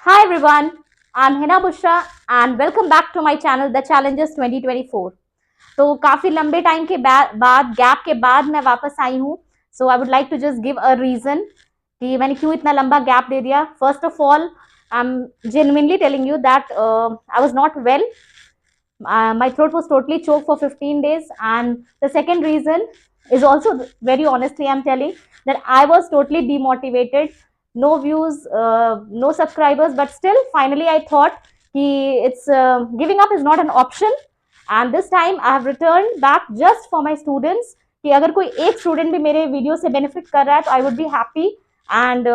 Hi everyone, I'm Hina Bushra and welcome back to my channel The Challenges 2024. तो काफी लंबे time के बाद गैप के बाद मैं वापस आई हूँ. So I would like to just give a reason कि मैंने क्यों इतना लंबा गैप दे दिया. First of all, I am genuinely telling you that I was not well. My throat was totally choked for 15 days, and the second reason is also, very honestly I'm telling, that I was totally demotivated. No views, no subscribers, but still finally I thought it's giving up is not an option, and this time I have returned back just for my students. कि अगर कोई एक student भी मेरे video से benefit कर रहा है तो I would be happy. And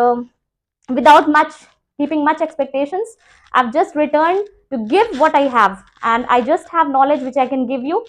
without much keeping much expectations, I've just returned to give what I have, and I just have knowledge which I can give you.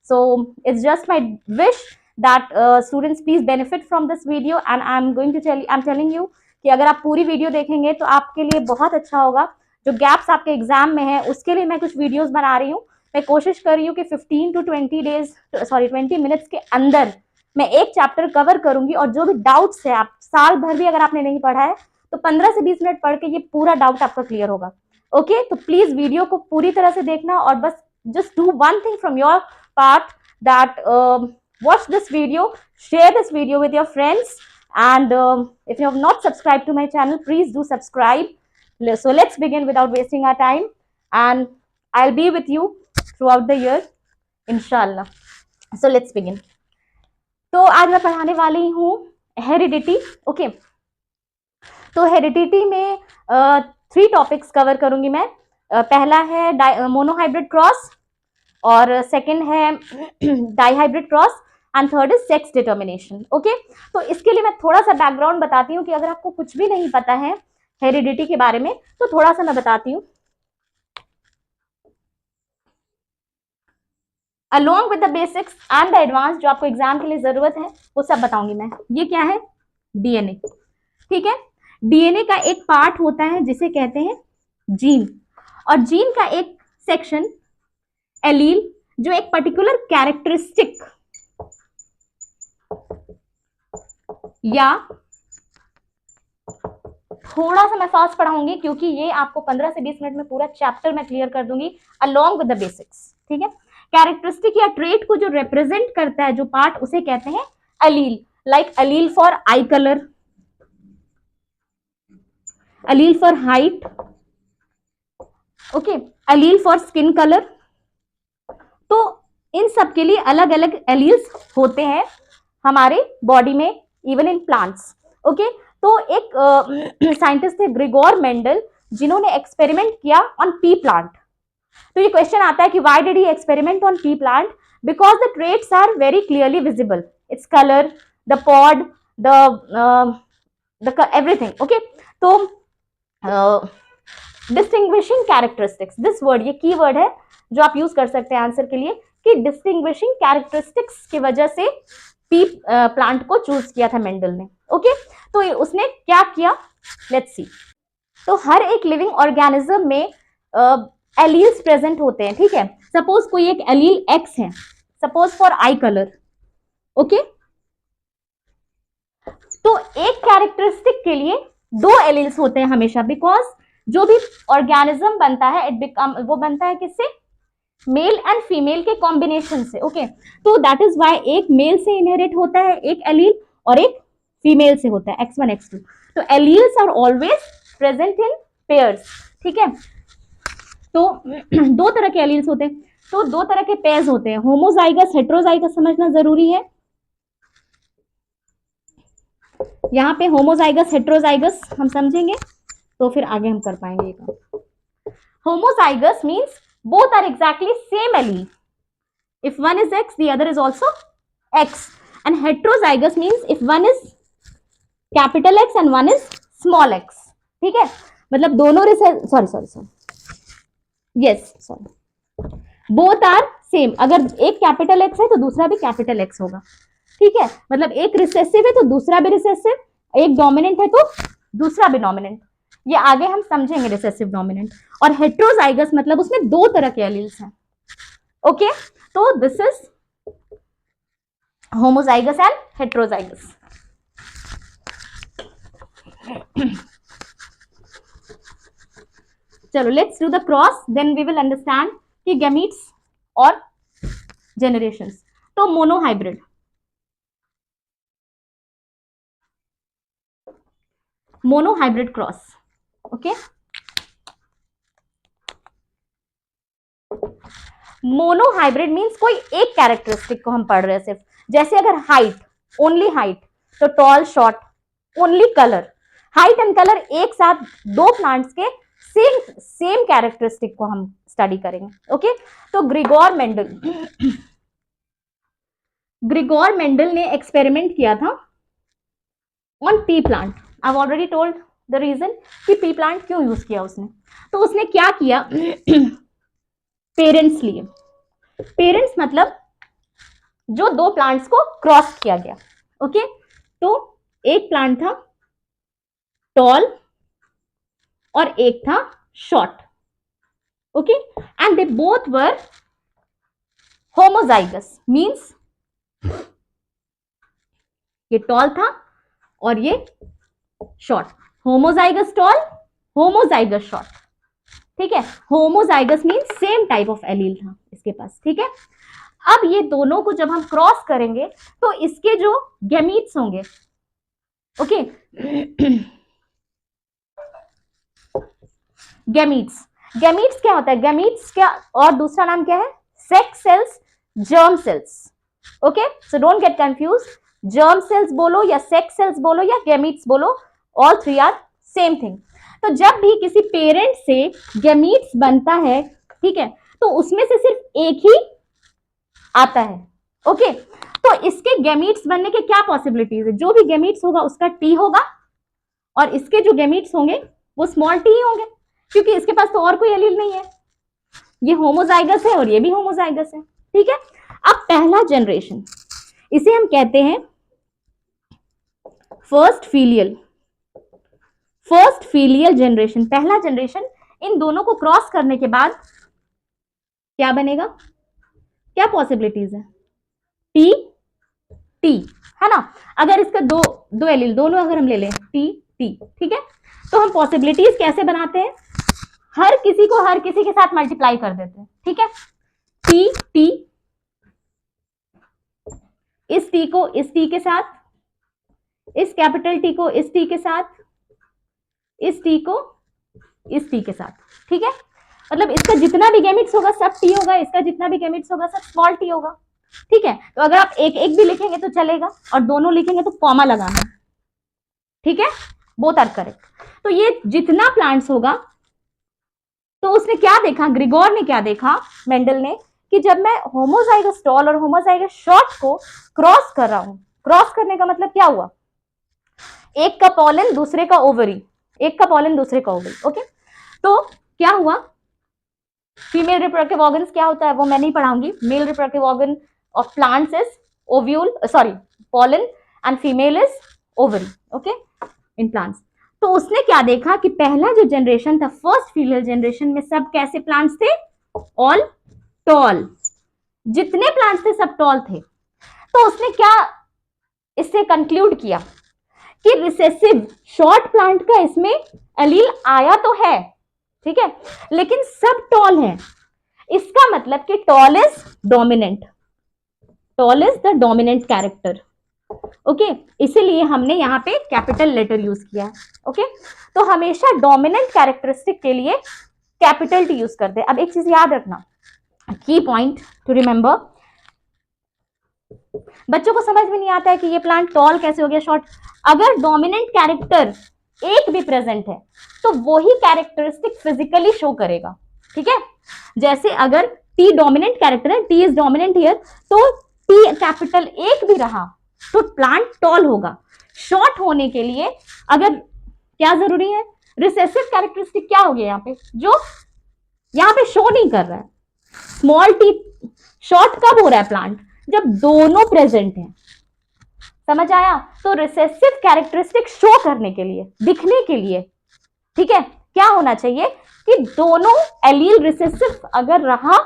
So it's just my wish that students please benefit from this video, and I'm telling you कि अगर आप पूरी video देखेंगे तो आपके लिए बहुत अच्छा होगा. जो गैप्स आपके एग्जाम में है उसके लिए मैं कुछ वीडियोस बना रही हूँ. मैं कोशिश कर रही हूँ कि 15 to 20 डेज, सॉरी 20 मिनट्स के अंदर मैं एक चैप्टर कवर करूंगी, और जो भी डाउट्स है, आप साल भर भी अगर आपने नहीं पढ़ा है तो 15 से 20 मिनट पढ़ के ये पूरा डाउट आपका क्लियर होगा. ओके, तो प्लीज वीडियो को पूरी तरह से देखना, और बस just do one thing from your part, that watch this video, share this video with your friends, and if you have not subscribed to my channel, please do subscribe. So let's begin without wasting our time, and I'll be with you throughout the year, inshallah. So let's begin. तो आज मैं पढ़ाने वाली हूँ heredity. Okay, तो heredity में 3 topics cover करूंगी मैं. पहला है मोनोहाइब्रिड क्रॉस, और सेकंड है dihybrid cross, and third is sex determination. Okay, तो इसके लिए मैं थोड़ा सा बैकग्राउंड बताती हूँ कि अगर आपको कुछ भी नहीं पता है हेरिडिटी के बारे में तो थोड़ा सा मैं बताती हूँ. Along with the basics and the advance, जो आपको एग्जाम के लिए जरूरत है वो सब बताऊंगी मैं. ये क्या है? डीएनए. ठीक है, डीएनए का एक पार्ट होता है जिसे कहते हैं जीन, और जीन का एक सेक्शन एलील, जो एक पर्टिकुलर कैरेक्टरिस्टिक या थोड़ा सा मैं फास्ट पढ़ाऊंगी क्योंकि ये आपको 15 से 20 मिनट में पूरा चैप्टर मैं क्लियर कर दूंगी अलोंग विद द बेसिक्स. ठीक है, कैरेक्टरिस्टिक या ट्रेट को जो रिप्रेजेंट करता है जो पार्ट, उसे कहते हैं allele. Like allele for eye colour, allele for height, okay, allele for skin colour. तो इन सब के लिए अलग अलग एलील्स होते हैं हमारे बॉडी में, इवन इन प्लांट्स. ओके, तो एक साइंटिस्ट थे ग्रिगोर मेंडल, जिन्होंने एक्सपेरिमेंट किया ऑन पी प्लांट. तो ये क्वेश्चन आता है कि why did he experiment on pea plant? Because the traits are very clearly visible, it's colour, the pod, the everything. Okay, तो डिस्टिंग्विशिंग कैरेक्टरिस्टिक्स, दिस वर्ड, ये key word है जो आप यूज कर सकते हैं आंसर के लिए, कि डिस्टिंग्विशिंग कैरेक्टरिस्टिक्स की वजह से पी प्लांट को चूज किया था मेंडल ने. ओके, तो उसने क्या किया, लेट्स सी. तो हर एक लिविंग ऑर्गेनिज्म में एलील्स प्रेजेंट होते हैं. ठीक है, सपोज कोई एक एलील एक्स है, suppose for eye colour. Okay, तो एक कैरेक्टरिस्टिक के लिए 2 एलील्स होते हैं हमेशा, बिकॉज जो भी ऑर्गेनिज्म बनता है वो बनता है किससे? मेल एंड फीमेल के कॉम्बिनेशन से. ओके, तो दैट इज वाई एक मेल से इनहेरिट होता है एक एलील, और एक फीमेल से होता है x1 x2. तो alleles are always present in pairs. ठीक है, तो 2 तरह के एलील्स होते हैं, तो 2 तरह के पेयर्स होते हैं, होमोजाइगस, हेट्रोजाइगस, समझना जरूरी है. यहाँ पे होमोजाइगस हेट्रोजाइगस हम समझेंगे तो फिर आगे हम कर पाएंगे ये काम. Homozygous means both are exactly same allele. If one is X, the other is also X. And heterozygous means if one is capital X and one is small x. ठीक है, मतलब दोनों both are same. अगर एक capital X है तो दूसरा भी कैपिटल X होगा. ठीक है, मतलब एक रिसेसिव है तो दूसरा भी रिसेसिव, एक डोमिनेंट है तो दूसरा भी डोमिनेंट. ये आगे हम समझेंगे रिसेसिव डोमिनेंट. और हेट्रोजाइगस मतलब उसमें 2 तरह के एलील्स हैं. ओके, तो this is homozygous and heterozygous. चलो let's do the cross, then we will understand कि गैमीट्स और जनरेशंस। तो monohybrid, monohybrid cross, okay. Monohybrid means कोई एक कैरेक्टरिस्टिक को हम पढ़ रहे हैं सिर्फ, जैसे अगर हाइट, ओनली हाइट, तो tall short, only colour, height and colour एक साथ दो प्लांट्स के सेम कैरेक्टरिस्टिक को हम स्टडी करेंगे, ओके। तो ग्रिगोर मेंडल ने एक्सपेरिमेंट किया था on pea plant. I already told the reason कि पी प्लांट क्यों यूज किया उसने। तो उसने क्या किया, पेरेंट्स लिए, पेरेंट्स मतलब जो दो प्लांट्स को क्रॉस किया गया, ओके। तो एक प्लांट था टॉल और एक था short, okay, and they both were homozygous, means ये टॉल था और ये short, homozygous tall, homozygous short, ठीक है। Homozygous means same type of allele था इसके पास, ठीक है। अब ये दोनों को जब हम क्रॉस करेंगे तो इसके जो गैमीट्स होंगे, ओके, गैमीट्स, गैमीट्स क्या होता है, गैमीट्स क्या और दूसरा नाम क्या है, sex cells, germ cells, okay. So don't get confuse, germ cells बोलो या सेक्स सेल्स बोलो या गैमीट्स बोलो, all three are same thing. तो जब भी किसी पेरेंट से गैमीट्स बनता है, ठीक है, तो उसमें से सिर्फ एक ही आता है, ओके। तो इसके गैमीट्स बनने के क्या पॉसिबिलिटीज है, जो भी गैमीट्स होगा उसका टी होगा और इसके जो गैमीट्स होंगे वो स्मॉल टी ही होंगे, क्योंकि इसके पास तो और कोई एलील नहीं है, ये होमोजाइगस है और ये भी होमोजाइगस है, ठीक है। अब पहला जनरेशन, इसे हम कहते हैं first filial, first filial generation, पहला जनरेशन। इन दोनों को क्रॉस करने के बाद क्या बनेगा, क्या पॉसिबिलिटीज है, टी टी, है ना। अगर इसका दो एलील दोनों अगर हम ले लें टी टी, ठीक है, तो हम पॉसिबिलिटीज कैसे बनाते हैं, हर किसी को हर किसी के साथ मल्टीप्लाई कर देते हैं, ठीक है। टी टी, इस टी को इस टी के साथ, इस कैपिटल टी को इस टी के साथ, इस टी को इस टी के साथ, ठीक है। मतलब इसका जितना भी गैमिट्स होगा सब टी होगा, इसका जितना भी गैमिट्स होगा सब स्मॉल टी होगा, ठीक है। तो अगर आप एक एक भी लिखेंगे तो चलेगा और दोनों लिखेंगे तो कॉमा लगाना, ठीक है, बोथ आर करेक्ट। तो ये जितना प्लांट्स होगा, तो उसने क्या देखा, ग्रिगोर ने क्या देखा, मेंडल ने, कि जब मैं होमोजाइगस टॉल और होमोजाइगस शॉर्ट को क्रॉस कर रहा हूं, क्रॉस करने का मतलब क्या हुआ, एक का पॉलन दूसरे का ओवरी, एक का पॉलन दूसरे का ओवरी, ओके। तो क्या हुआ, फीमेल रिप्रोडक्टिव ऑर्गन्स क्या होता है वो मैं नहीं पढ़ाऊंगी, male reproductive organ of plants is ovule, sorry pollen, and female is ovary, okay, in plants. तो उसने क्या देखा कि पहला जो जनरेशन था, फर्स्ट फीमेल जनरेशन में सब कैसे प्लांट्स थे, ऑल टॉल, जितने प्लांट्स थे सब टॉल थे। तो उसने क्या इससे कंक्लूड किया कि रिसेसिव शॉर्ट प्लांट का इसमें एलील आया तो है, ठीक है, लेकिन सब टॉल है, इसका मतलब कि tall is dominant, tall is the dominant character, okay. इसीलिए हमने यहाँ पे कैपिटल लेटर यूज किया है, ओके। तो हमेशा डोमिनेंट कैरेक्टरिस्टिक के लिए कैपिटल टी यूज करते हैं। अब एक चीज याद रखना, की पॉइंट टू रिमेंबर, बच्चों को समझ में नहीं आता है कि ये प्लांट टॉल कैसे हो गया शॉर्ट। अगर डोमिनेंट कैरेक्टर एक भी प्रेजेंट है तो वही कैरेक्टरिस्टिक फिजिकली शो करेगा, ठीक है। जैसे अगर टी डोमिनेंट कैरेक्टर है, टी इज डोमिनेंट हियर, तो टी कैपिटल एक भी रहा तो प्लांट टॉल होगा। शॉर्ट होने के लिए अगर क्या जरूरी है, रिसेसिव कैरेक्टरिस्टिक क्या हो गया यहाँ पे, जो यहाँ पे शो नहीं कर रहा है, स्मॉल टी शॉर्ट कब हो रहा है प्लांट, जब दोनों प्रेजेंट हैं, समझ आया। तो रिसेसिव कैरेक्टरिस्टिक शो करने के लिए, दिखने के लिए, ठीक है, क्या होना चाहिए कि दोनों एलील रिसेसिव अगर रहा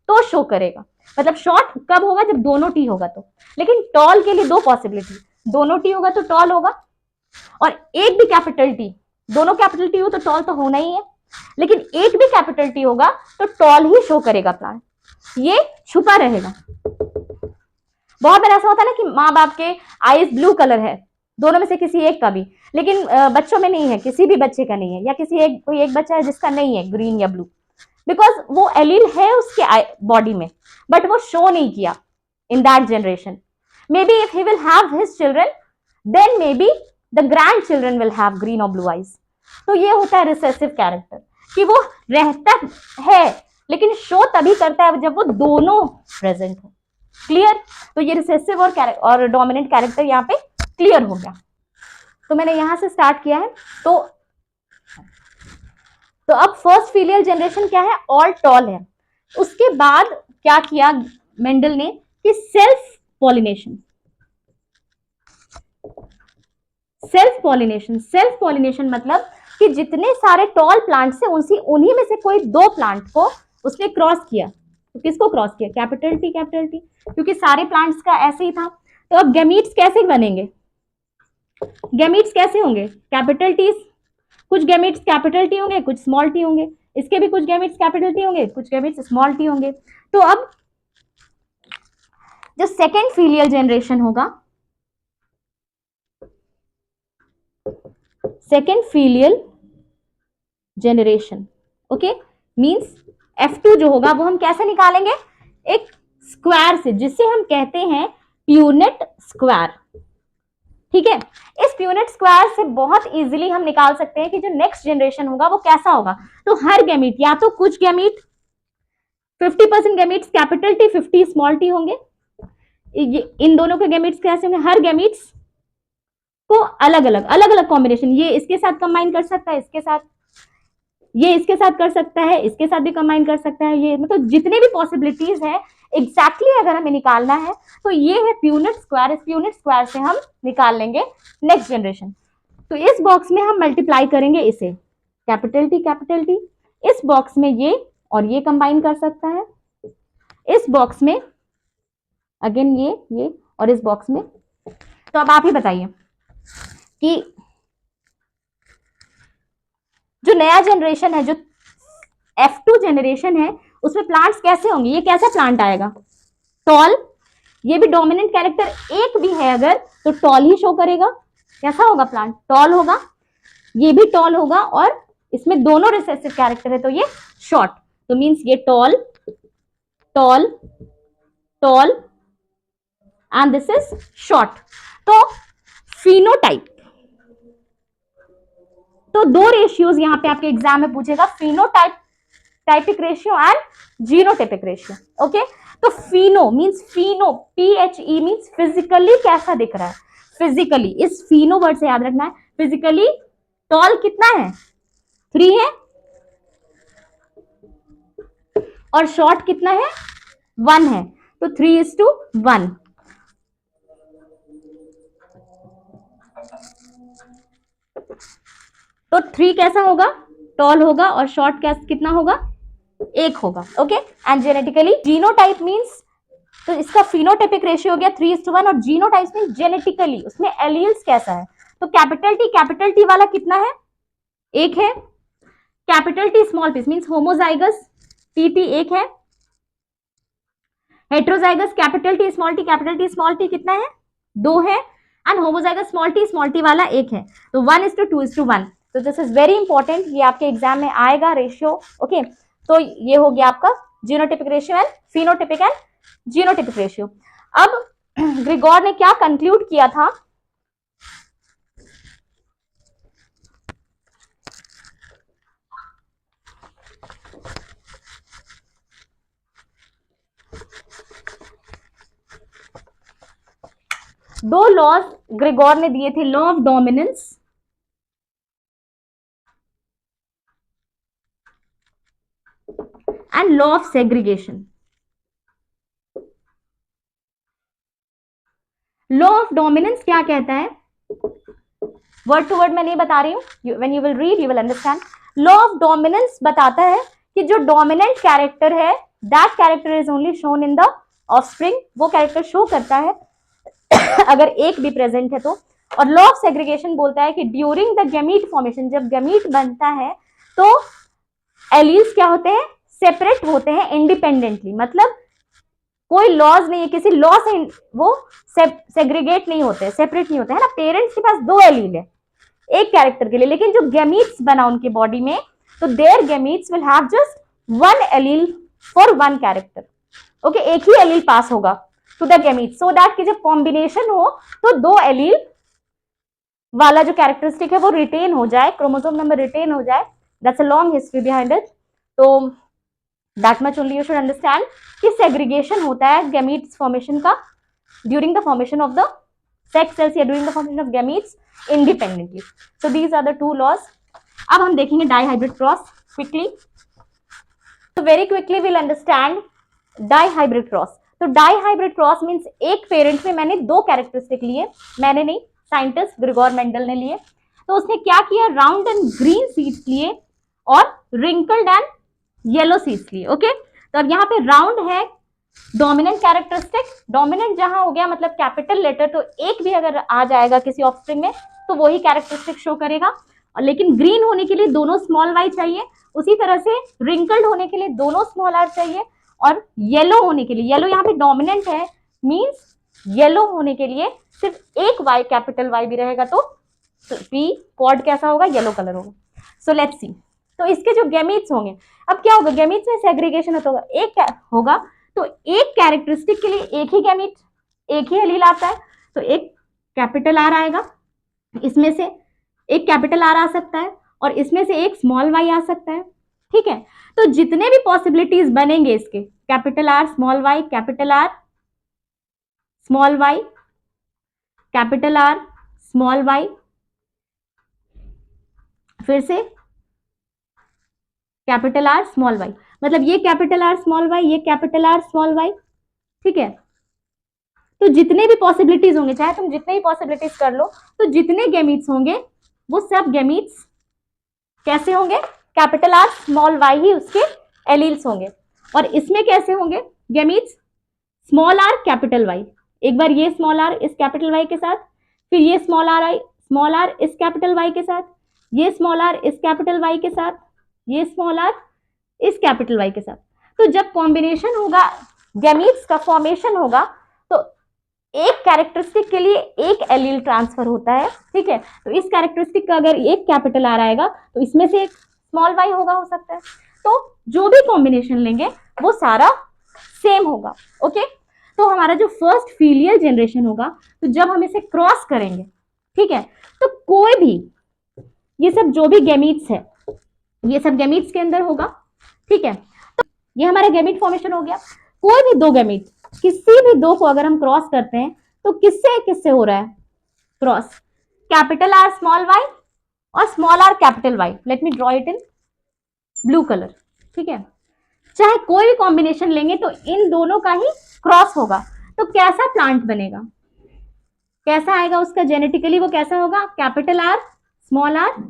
तो शो करेगा। मतलब शॉर्ट कब होगा, जब दोनों टी होगा तो। लेकिन टॉल के लिए दो पॉसिबिलिटी, दोनों टी होगा तो टॉल होगा और एक भी कैपिटल टी, दोनों कैपिटल टी हो तो टॉल तो होना ही है। लेकिन एक भी कैपिटल टी होगा तो टॉल ही शो करेगा प्लांट, ये छुपा रहेगा। बहुत बार ऐसा होता है ना कि माँ बाप के आईज ब्लू कलर है, दोनों में से किसी एक का भी, लेकिन बच्चों में नहीं है, किसी भी बच्चे का नहीं है, या कोई एक बच्चा है जिसका नहीं है ग्रीन या ब्लू, बिकॉज वो एलील है उसके बॉडी में, बट वो शो नहीं किया in that generation. Maybe if he will have his children, then maybe the grandchildren will have green और ब्लू आईज। तो ये होता है रिसेसिव कैरेक्टर, कि वो रहता है लेकिन शो तभी करता है जब वो दोनों प्रेजेंट हो। क्लियर? तो ये रिसेसिव और डोमिनेंट कैरेक्टर यहाँ पे क्लियर हो गया। तो मैंने यहां से स्टार्ट किया है। तो अब फर्स्ट फीलियल जनरेशन क्या है? ऑल टॉल है। उसके बाद क्या किया मेंडल ने कि सेल्फ पॉलिनेशन मतलब कि जितने सारे टॉल प्लांट्स है उन्हीं में से कोई दो प्लांट को उसने क्रॉस किया। तो किसको क्रॉस किया? कैपिटल टी, क्योंकि सारे प्लांट्स का ऐसे ही था। तो अब गैमीट्स कैसे बनेंगे? गैमीट्स कैसे होंगे? कैपिटल टी, कुछ गैमीट्स कैपिटल टी होंगे, कुछ स्मॉल टी होंगे। इसके भी कुछ गैमीट्स कैपिटल टी होंगे, कुछ गैमीट्स स्मॉल टी होंगे। तो अब जो सेकेंड फीलियल जनरेशन होगा, second filial generation, okay, means F2 जो होगा वो हम कैसे निकालेंगे? एक स्क्वायर से, जिसे हम कहते हैं प्यूनेट स्क्वायर। ठीक है, इस प्यूनेट स्क्वायर से बहुत इजीली हम निकाल सकते हैं कि जो नेक्स्ट जनरेशन होगा वो कैसा होगा। तो हर गैमीट, या तो कुछ gamete 50% gametes capital T, 50 small T होंगे। इन दोनों के गैमीट्स कैसे होंगे? हर गैमीट्स को अलग अलग कॉम्बिनेशन, ये इसके साथ कंबाइन कर सकता है, इसके साथ, ये इसके साथ कर सकता है, इसके साथ भी कंबाइन कर सकता है। ये मतलब जितने भी पॉसिबिलिटीज है एग्जैक्टली अगर हमें निकालना है तो ये है प्यूनेट स्क्वायर। इस प्यूनेट स्क्वायर से हम निकाल लेंगे नेक्स्ट जनरेशन। तो इस बॉक्स में हम मल्टीप्लाई करेंगे इसे, कैपिटल टी, इस बॉक्स में ये और ये कंबाइन कर सकता है, इस बॉक्स में अगेन ये और इस बॉक्स में। तो अब आप ही बताइए कि जो नया जनरेशन है, जो F2 जनरेशन है, उसमें प्लांट्स कैसे होंगे? ये कैसा प्लांट आएगा? टॉल। ये भी डोमिनेंट कैरेक्टर एक भी है अगर तो टॉल ही शो करेगा। कैसा होगा प्लांट? टॉल होगा। ये भी टॉल होगा और इसमें दोनों रिसेसिव कैरेक्टर है तो ये शॉर्ट। तो मींस ये tall and this is short. तो फिनोटाइप, तो दो रेशियोज यहां पे आपके एग्जाम में पूछेगा, phenotypic ratio and genotypic ratio. Okay, तो pheno means pheno, PHE means physically कैसा दिख रहा है। फिजिकली, इस फिनो वर्ड से याद रखना है, फिजिकली टॉल कितना है? 3 है, और शॉर्ट कितना है? 1 है। तो 3:1। तो 3 कैसा होगा? टॉल होगा, और शॉर्ट कितना होगा? 1 होगा। Okay, and genetically genotype means, तो इसका फिनोटाइपिक रेशियो हो गया 3:1, और जीनोटाइप मींस जेनेटिकली उसमें एलील्स कैसा है। तो कैपिटल टी वाला कितना है? 1 है। Capital T small T means homozygous PP 1 है। Heterozygous capital T small T कितना है? 2 है। एंड होमोजाइगस स्मॉल टी वाला 1 है। तो 1:2:1। तो दिस इज वेरी इंपॉर्टेंट, ये आपके एग्जाम में आएगा रेशियो। ओके, तो ये हो गया आपका genotypic ratio and phenotypic and genotypic ratio. अब ग्रिगोर ने क्या कंक्लूड किया था? दो लॉज ग्रिगोर ने दिए थे, law of dominance and law of segregation. Law of dominance क्या कहता है? वर्ड टू वर्ड मैं नहीं बता रही हूं, when you will read you will understand. Law of dominance बताता है कि जो डोमिनेंट कैरेक्टर है, that character is only shown in the offspring. वो कैरेक्टर शो करता है अगर एक भी प्रेजेंट है तो। और लॉ ऑफ सेग्रीगेशन बोलता है कि ड्यूरिंग द गैमीट फॉर्मेशन, जब गैमीट बनता है तो एलील्स क्या होते हैं, सेपरेट होते हैं इंडिपेंडेंटली, मतलब कोई लॉज नहीं है, किसी लॉ से वो सेग्रीगेट नहीं होते, सेपरेट नहीं होते, है ना। पेरेंट्स के पास 2 एलील है एक कैरेक्टर के लिए, लेकिन जो गैमीट्स बना उनके बॉडी में, तो their gametes will have just 1 allele for 1 character. Okay, एक ही एलील पास होगा to the gametes, so that कि जब कॉम्बिनेशन हो तो 2 एलील वाला जो कैरेक्टरिस्टिक है वो रिटेन हो जाए, क्रोमोसोम नंबर रिटेन हो जाए। That's a long history behind it. तो that much only you should understand कि सेग्रीगेशन होता है गैमीट्स फॉर्मेशन का during the formation of the sex cells या during the formation of gametes independently. So these are the 2 laws. अब हम देखेंगे dihybrid cross quickly. तो very quickly will understand dihybrid cross. तो डाइहाइब्रिड क्रॉस मीन्स एक parent में मैंने 2 characteristic लिए, मैंने नहीं, साइंटिस्ट ग्रिगोर मेंडल ने लिए। तो उसने क्या किया, राउंड एंड ग्रीन सीड्स लिए और रिंकल्ड एंड येलो सीड्स लिए। ओके, तो अब यहाँ पे राउंड है डोमिनेंट कैरेक्टरिस्टिक, डोमिनेंट जहां हो गया मतलब कैपिटल लेटर, तो एक भी अगर आ जाएगा किसी ऑफस्प्रिंग में तो वही कैरेक्टरिस्टिक शो करेगा। और लेकिन ग्रीन होने के लिए दोनों स्मॉल वाई चाहिए, उसी तरह से रिंकल्ड होने के लिए दोनों स्मॉल आर चाहिए, और येलो होने के लिए, येलो यहाँ पे डोमिनेंट है मींस येलो होने के लिए सिर्फ एक वाई, कैपिटल वाई भी रहेगा तो पी पॉड कैसा होगा, येलो कलर होगा। So let's see. तो इसके जो गैमीट्स होंगे, अब क्या होगा, गैमीट्स में सेग्रीगेशन होगा, एक होगा तो एक कैरेक्टरिस्टिक के लिए एक ही गैमीट, एक ही एलील आता है, तो एक कैपिटल आर आएगा, इसमें से एक कैपिटल आर आ सकता है और इसमें से एक स्मॉल वाई आ सकता है। ठीक है, तो जितने भी पॉसिबिलिटीज बनेंगे इसके, capital R small Y, capital R small Y, capital R small Y, फिर से कैपिटल आर स्मॉल वाई, मतलब ये कैपिटल आर स्मॉल वाई, ये कैपिटल आर स्मॉल वाई। ठीक है, तो जितने भी पॉसिबिलिटीज होंगे, चाहे तुम जितने भी पॉसिबिलिटीज कर लो, तो जितने गैमीट्स होंगे वो सब गैमीट्स कैसे होंगे, कैपिटल आर स्मॉल वाई ही उसके एलील्स होंगे। और इसमें कैसे होंगे gametes, small R capital Y, एक बार ये स्मॉल आर इस कैपिटल वाई के साथ, फिर ये स्मॉल आर इस कैपिटल वाई के साथ, ये स्मॉल आर इस कैपिटल वाई के साथ, ये स्मॉल आर इस कैपिटल वाई के साथ। तो जब कॉम्बिनेशन होगा, गैमीट्स का फॉर्मेशन होगा, तो एक कैरेक्टरिस्टिक के लिए एक एलील ट्रांसफर होता है। ठीक है, तो इस कैरेक्टरिस्टिक का अगर एक कैपिटल आर आएगा तो इसमें से एक स्मॉल वाई होगा, हो सकता है। तो जो भी कॉम्बिनेशन लेंगे वो सारा सेम होगा। ओके, तो हमारा जो फर्स्ट फीलियल जनरेशन होगा, तो जब हम इसे क्रॉस करेंगे, ठीक है, तो कोई भी ये सब जो भी गैमीट्स है ये सब गैमीट्स के अंदर होगा। ठीक है, तो ये हमारा गैमीट फॉर्मेशन हो गया। कोई भी 2 गैमीट, किसी भी 2 को अगर हम क्रॉस करते हैं तो किससे किससे हो रहा है cross, capital R small Y और small R capital Y. Let me draw it in blue colour. ठीक है, चाहे कोई भी कॉम्बिनेशन लेंगे तो इन दोनों का ही क्रॉस होगा। तो कैसा प्लांट बनेगा, कैसा आएगा उसका जेनेटिकली, वो कैसा होगा, capital R small R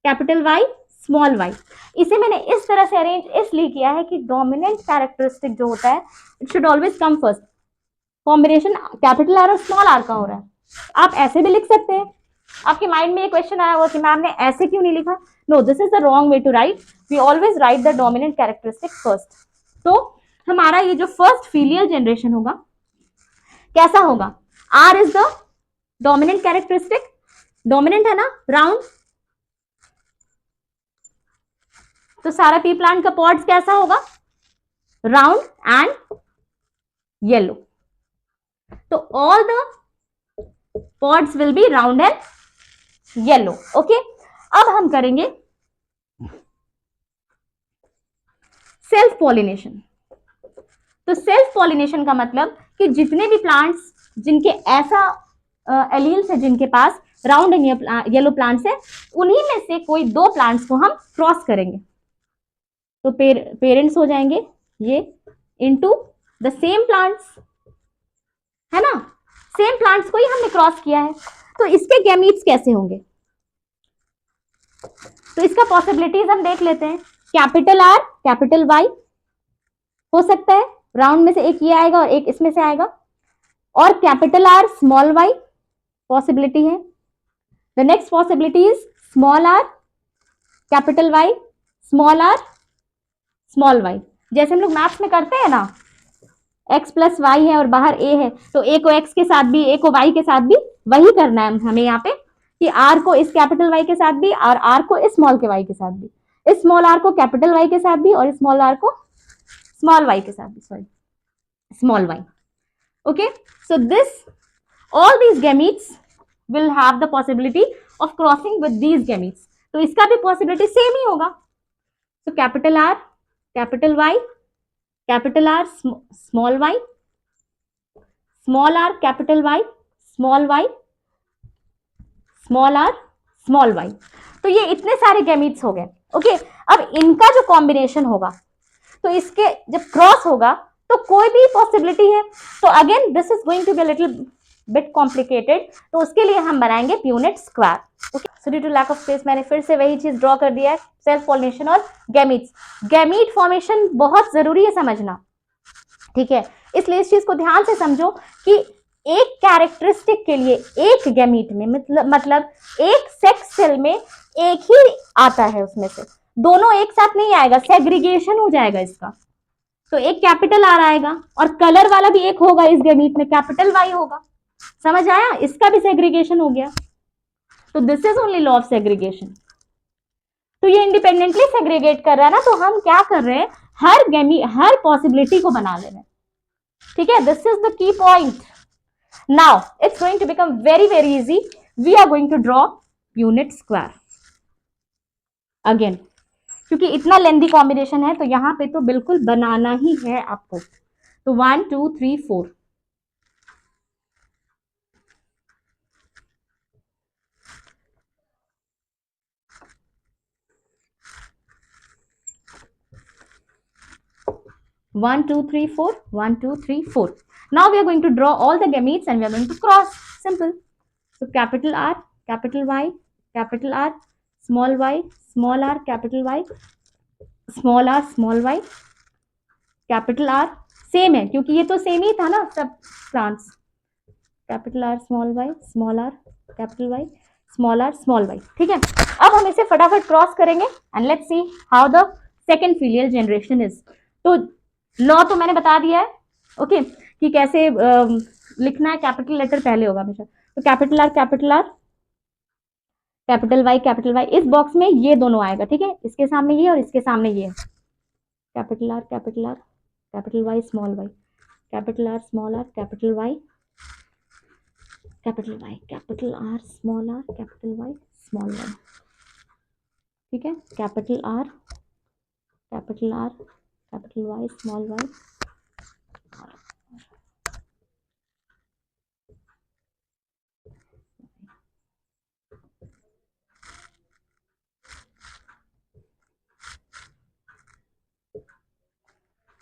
capital Y small Y. इसे मैंने इस तरह से अरेंज इसलिए किया है कि डोमिनेंट कैरेक्टरिस्टिक जो होता है it should always come first. Combination capital R और स्मॉल आर का हो रहा है, आप ऐसे भी लिख सकते हैं। आपके माइंड में ये क्वेश्चन आया होगा कि मैम ने ऐसे क्यों नहीं लिखा, no, this is the wrong way to write, we always write the dominant characteristic first. तो हमारा ये जो फर्स्ट फीलियल जनरेशन होगा कैसा होगा, R is the dominant characteristic, dominant है ना, राउंड, तो सारा पी प्लांट का पॉड्स कैसा होगा, राउंड एंड येलो। तो all the pods will be round and yellow. Okay, अब हम करेंगे सेल्फ पॉलिनेशन। तो सेल्फ पॉलिनेशन का मतलब कि जितने भी प्लांट्स जिनके ऐसा एलील्स है, जिनके पास राउंड एंड येलो प्लांट्स है, उन्हीं में से कोई 2 प्लांट्स को हम क्रॉस करेंगे। तो पेरेंट्स हो जाएंगे ये इनटू द सेम प्लांट्स, है ना, सेम प्लांट्स को ही हमने क्रॉस किया है। तो इसके गैमीट्स कैसे होंगे, तो इसका पॉसिबिलिटीज हम देख लेते हैं। कैपिटल आर कैपिटल वाई हो सकता है, राउंड में से एक ये आएगा और एक इसमें से आएगा, और capital R small Y possibility है। The next possibility is small R capital Y small R small Y. जैसे हम लोग मैथ्स में करते हैं ना, x प्लस वाई है और बाहर a है, तो a को x के साथ भी, a को y के साथ भी वही करना है हमें यहाँ पे, कि r को इस कैपिटल Y के साथ भी और r को इस स्मॉल के y के साथ भी, इस स्मॉल r को कैपिटल Y के साथ भी और इस स्मॉल r को स्मॉल y के साथ भी, sorry small y। Okay, so this all these gametes will have the possibility of crossing with these gametes, तो इसका भी possibility सेम ही होगा। तो capital R capital Y capital R small y, small r capital Y small y, small r small y। तो ये इतने सारे gametes हो गए। ओके, अब इनका जो कॉम्बिनेशन होगा, तो इसके जब क्रॉस होगा तो कोई भी पॉसिबिलिटी है, तो again this is going to be a little bit complicated, तो उसके लिए हम बनाएंगे Punnett square. Okay, so due to lack of space मैंने फिर से वही चीज ड्रॉ कर दिया है, सेल्फ पॉलिनेशन और गैमीट्स। गैमीट फॉर्मेशन बहुत जरूरी है समझना, ठीक है, इसलिए इस चीज को ध्यान से समझो कि एक कैरेक्टरिस्टिक के लिए एक गैमीट में मतलब एक सेक्स सेल में एक ही आता है, उसमें से दोनों एक साथ नहीं आएगा, सेग्रीगेशन हो जाएगा इसका। तो एक कैपिटल आर आएगा और कलर वाला भी एक होगा इस गैमीट में, कैपिटल वाई होगा। समझ आया, इसका भी सेग्रीगेशन हो गया। तो this is only law of segregation. तो ये इंडिपेंडेंटली सेग्रीगेट कर रहा है ना, तो हम क्या कर रहे हैं, हर पॉसिबिलिटी को बना ले रहे हैं, ठीक है। This is the key point. Now it's going to become very very easy, we are going to draw unit square again, क्योंकि इतना लेंथी कॉम्बिनेशन है तो यहां पे तो बिल्कुल बनाना ही है आपको। तो 1 2 3 4, One, two, three, four. 1 2 3 4. Now we are going to draw all the gametes and we are going to cross. Simple. So capital R, capital Y, capital R, small y, small r, capital Y, small r, small y, capital R। Same है क्योंकि ये तो same ही था ना सब plants. Capital R small y, small r, capital Y, small r, small y। ठीक है, अब हम इसे फटाफट क्रॉस करेंगे and let's see how the second filial generation is. तो लॉ तो मैंने बता दिया है, ओके, कि कैसे लिखना है, कैपिटल लेटर पहले होगा हमेशा। तो capital R capital R, capital Y capital Y, इस बॉक्स में ये दोनों आएगा, ठीक है, इसके सामने ये और इसके सामने ये। Capital R capital Y small Y, capital R small R, capital Y capital R small R, capital Y small Y. ठीक है, capital R capital Y small Y,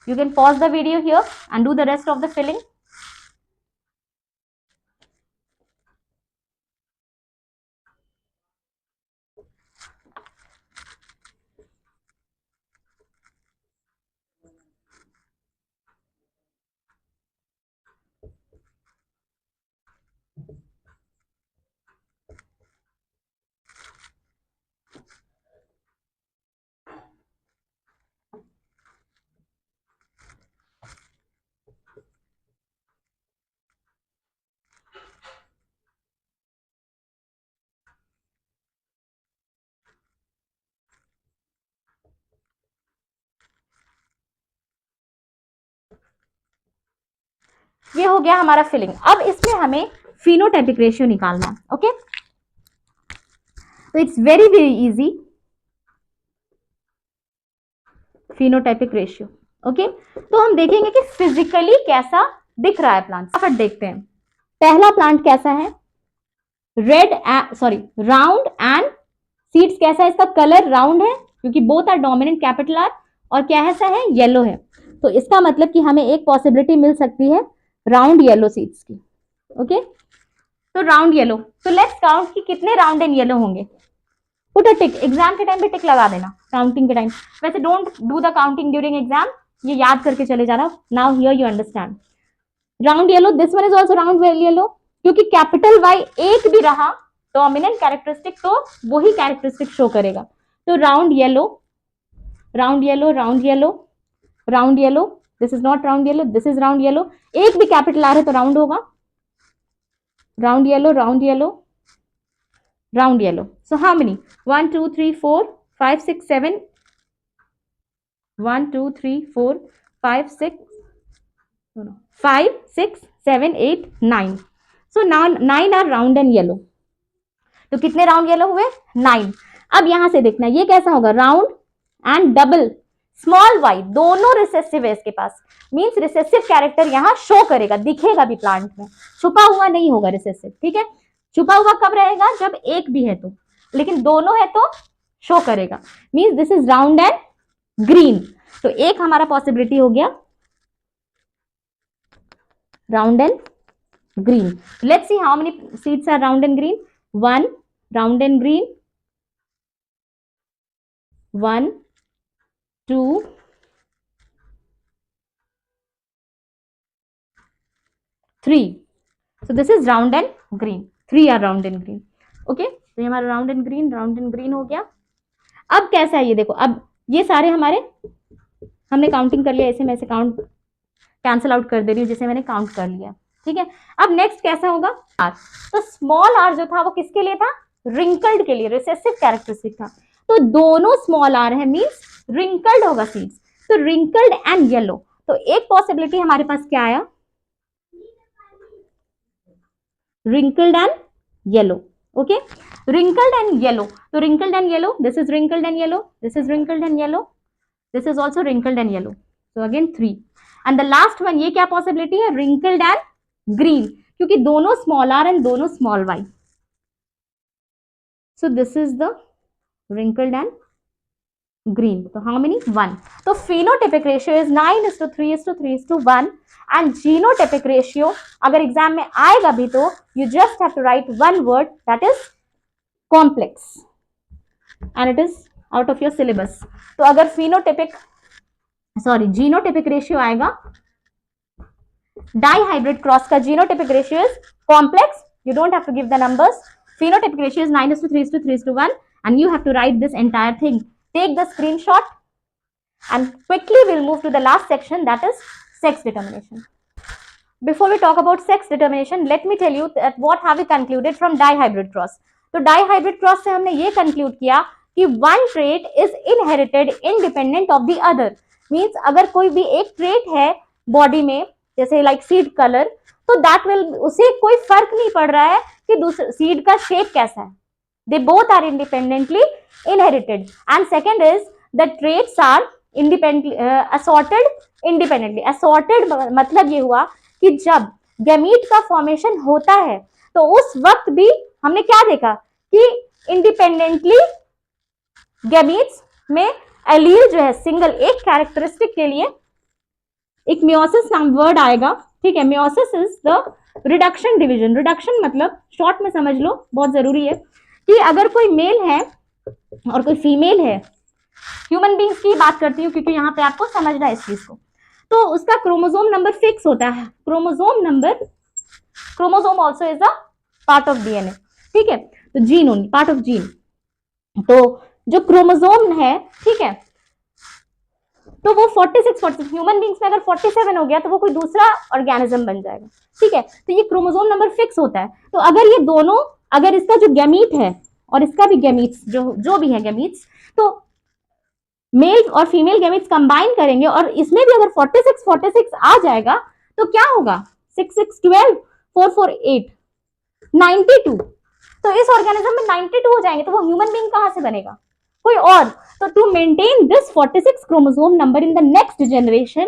you can pause the video here and do the rest of the filling. ये हो गया हमारा filling. अब इसमें हमें phenotypic ratio निकालना है, ओके। तो it's very very easy, phenotypic ratio, okay. तो हम देखेंगे कि फिजिकली कैसा दिख रहा है प्लांट, फटाफट देखते हैं। पहला प्लांट कैसा है, राउंड एंड सीड्स कैसा है, इसका कलर राउंड है क्योंकि both are dominant capital R, और क्या है, सा है येलो है। तो इसका मतलब कि हमें एक पॉसिबिलिटी मिल सकती है राउंड येलो सीड्स की, ओके। तो राउंड येलो, तो लेट्स काउंट कि कितने राउंड एंड येलो होंगे। पुट अ टिक, एग्जाम के टाइम पे टिक लगा देना, काउंटिंग के टाइम। वैसे don't do the counting during exam, ये याद करके चले जाना। Now here you understand. Round yellow, this one is also round yellow, क्योंकि कैपिटल वाई एक भी रहा डोमिनेंट कैरेक्टरिस्टिक तो वही कैरेक्टरिस्टिक शो करेगा। तो round yellow round yellow, round yellow, round yellow, this is not round yellow, this is round yellow, एक भी कैपिटल आर है तो राउंड होगा, round yellow, round yellow, round yellow. So how many? 1 2 3 4 5 6 7, 1 2 3 4 5 6, 5 6 7 8 9. So now 9 are round and yellow. तो कितने round yellow हुए? 9. अब यहां से देखना ये कैसा होगा, round and double small Y, दोनों रिसेसिव है इसके पास, मींस रिसेसिव कैरेक्टर यहां शो करेगा, दिखेगा भी प्लांट में, छुपा हुआ नहीं होगा रिसेसिव. ठीक है, छुपा हुआ कब रहेगा? जब एक भी है तो, लेकिन दोनों है तो शो करेगा, means this is round and green. तो एक हमारा पॉसिबिलिटी हो गया round and green. Let's see how many seeds are round and green. 1 round and green, 1 2 3. So this is round and green. 3 are round and green. Okay, तो ये हमारा round and green हो गया. अब कैसा है ये देखो, अब ये सारे हमारे हमने काउंटिंग कर लिया, ऐसे मैं ऐसे काउंट कैंसिल आउट कर दे रही हूँ जैसे मैंने काउंट कर लिया. ठीक है, अब नेक्स्ट कैसा होगा, आर. तो स्मॉल आर जो था वो किसके लिए था? रिंकल्ड के लिए, रिसेसिव कैरेक्टरिस्टिक था. तो दोनों स्मॉल आर है, मींस रिंकल्ड होगा सीड्स. तो रिंकल्ड एंड येलो, तो एक पॉसिबिलिटी हमारे पास क्या आया, wrinkled and yellow. Okay, wrinkled and yellow. तो wrinkled and yellow, this is wrinkled and yellow, this is wrinkled and yellow, this is also wrinkled and yellow. So again 3. And the last one, ये क्या possibility है? Wrinkled and green, क्योंकि दोनों small R and दोनों small Y. So this is the wrinkled and green. So how many? 1. So phenotypic ratio is 9:3:3:1 and genotypic ratio अगर exam में आएगा भी तो you just have to write one word, that is complex, and it is out of your syllabus. तो अगर genotypic ratio आएगा, dihybrid cross का genotypic ratio is complex, you don't have to give the numbers. Phenotypic ratio is 9:3:3:1 and you have to write this entire thing. Take the screenshot and quickly we'll move to the last section, that is sex determination. Before we talk about sex determination, let me tell you that what have we concluded from dihybrid cross. तो dihybrid cross से हमने ये conclude किया कि one trait is inherited independent of the other. Means अगर कोई भी एक trait है body में, जैसे like seed color, तो that will, उसे कोई फर्क नहीं पड़ रहा है कि दूसरे सीड का शेप कैसा है. They both are independently inherited. And second is the traits are independently assorted independently. Assorted मतलब ये हुआ कि जब गैमीट का फॉर्मेशन होता है तो उस वक्त भी हमने क्या देखा कि इंडिपेंडेंटली गैमीट्स में एलील जो है सिंगल एक कैरेक्टरिस्टिक के लिए एक मियोसिस नाम वर्ड आएगा. ठीक है, meiosis is the reduction division. Reduction मतलब शॉर्ट में समझ लो, बहुत जरूरी है कि अगर कोई मेल है और कोई फीमेल है, ह्यूमन बींग्स की बात करती हूँ क्योंकि यहाँ पे आपको समझना है इस चीज को, तो उसका क्रोमोसोम नंबर फिक्स होता है. Chromosome also is a part of DNA. ठीक है, तो gene only part of gene. तो जो क्रोमोसोम है, ठीक है, तो वो 46 ह्यूमन बींग्स में अगर 47 हो गया तो वो कोई दूसरा ऑर्गेनिज्म बन जाएगा. ठीक है, तो ये क्रोमोसोम नंबर फिक्स होता है. तो अगर ये दोनों, अगर इसका जो गैमीट है और इसका भी गैमीट्स जो भी है गैमीट्स, तो मेल और फीमेल गैमीट्स कंबाइन करेंगे और इसमें भी अगर 46 आ जाएगा तो क्या होगा? 6 6 12 4 4 8 92. तो इस ऑर्गेनिज्म में 92 हो जाएंगे तो वो ह्यूमन बीइंग कहां से बनेगा? कोई और. तो to maintain this 46 chromosome number in the next generation,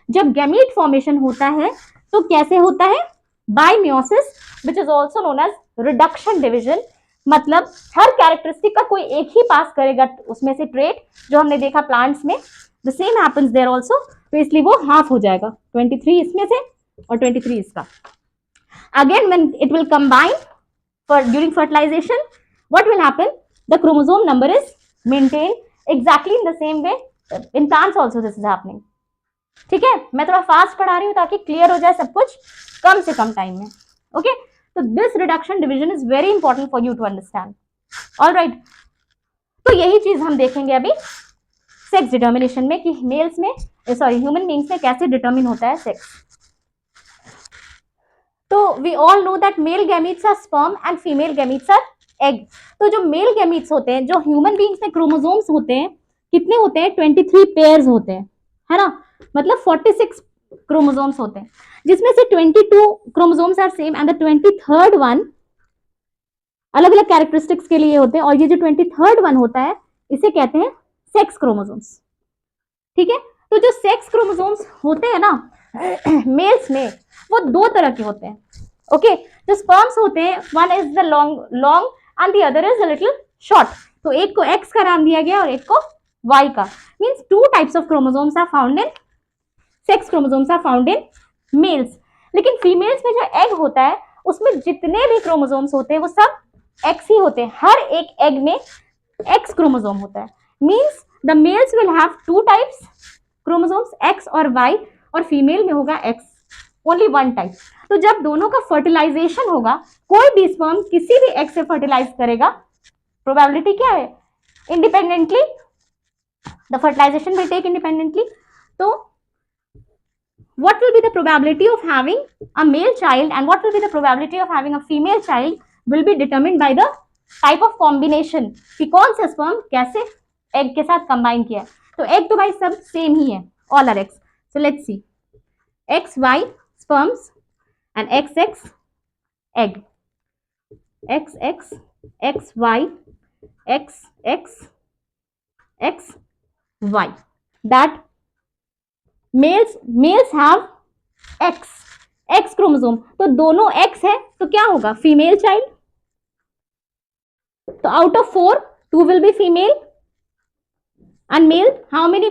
जब गैमीट फॉर्मेशन होता है तो कैसे होता है? By meiosis, which is also known as reduction division. मतलब हर कैरेक्टरिस्टिक का कोई एक ही पास करेगा उसमें से ट्रेट, जो हमने देखा प्लांट्स में. The same happens there also. तो इसलिए वो हाफ हो जाएगा, 23 इसमें से और 23 इसका. Again when it will combine for during fertilization, what will happen? The chromosome number is maintain exactly in the same way in plants also this is happening. ठीक है, मैं थोड़ा फास्ट पढ़ा रही हूँ ताकि क्लियर हो जाए सब कुछ कम से कम टाइम में. ओके, तो this reduction division is very important for you to understand. Alright, तो यही चीज हम देखेंगे अभी सेक्स डिटर्मिनेशन में कि मेल्स में ह्यूमन बींग्स में कैसे डिटर्मिन होता है सेक्स। तो we all know that male gametes are sperm and female gametes are egg. तो जो मेल गैमीट्स होते हैं, जो ह्यूमन बींग्स में क्रोमोसोम्स होते हैं, कितने होते हैं? 23 पेयर्स होते हैं, है ना, मतलब 46 क्रोमोसोम्स होते हैं, जिसमें से 22 chromosomes are same and the 23rd one अलग अलग कैरेक्टरिस्टिक्स के लिए होते हैं, और ये जो 23rd वन होता है इसे कहते हैं सेक्स क्रोमोसोम्स। ठीक है, तो जो सेक्स क्रोमोसोम्स होते हैं ना मेल्स में, वो दो तरह के होते हैं। ओके, जो स्पर्म्स होते हैं, one is the long and the other is a little short. तो एक को एक्स का नाम दिया गया और एक को वाई का। Means two types of chromosomes are found in sex chromosomes are found in males. लेकिन फीमेल्स में जो एग होता है उसमें जितने भी क्रोमोसोम्स होते हैं वो सब एक्स ही होते हैं। हर एक एग में एक्स क्रोमोसोम होता है। Means the mails will have two types chromosomes, x और वाई, और फीमेल में होगा एक्स, ओनली वन टाइप। तो जब दोनों का फर्टिलाइजेशन होगा, कोई भी स्पर्म किसी भी एग से फर्टिलाइज करेगा, प्रोबेबिलिटी क्या है? Independently the fertilization will take independently. तो what will be the probability of having a male child and what will be the probability of having a female child will be determined by the type of combination कि कौन सा sperm कैसे egg के साथ combine किया है। तो egg तो भाई सब same ही है, all are eggs. So let's see, XY sperms and XX egg, XX XY XX XY, that males have X chromosome. तो दोनों एक्स है तो क्या होगा? Female child. तो out of 4 2 will be female and male, how many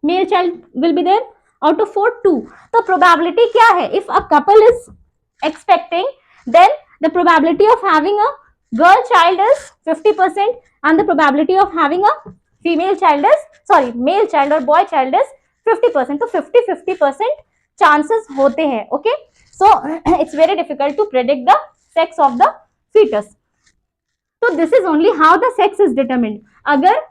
male child will be there? Out of 4 2। तो probability क्या है? If a couple is expecting, then the probability of having a girl child is 50% and the probability of having a female child is male child और boy child is 50%। तो 50-50% chances होते हैं। Okay, so it's very difficult to predict the sex of the foetus. तो this is only how the sex is determined. अगर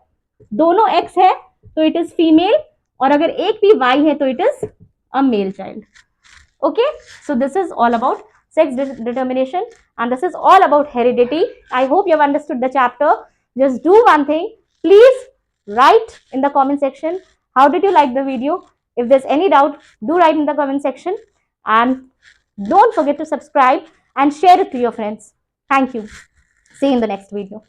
दोनों X है तो it is female, और अगर एक भी वाई है तो it is a male child. Okay, so this is all about sex determination and this is all about heredity. I hope you have understood the chapter. Just do one thing, please write in the comment section how did you like the video. If there's any doubt, do write in the comment section, and don't forget to subscribe and share it to your friends. Thank you. See you in the next video.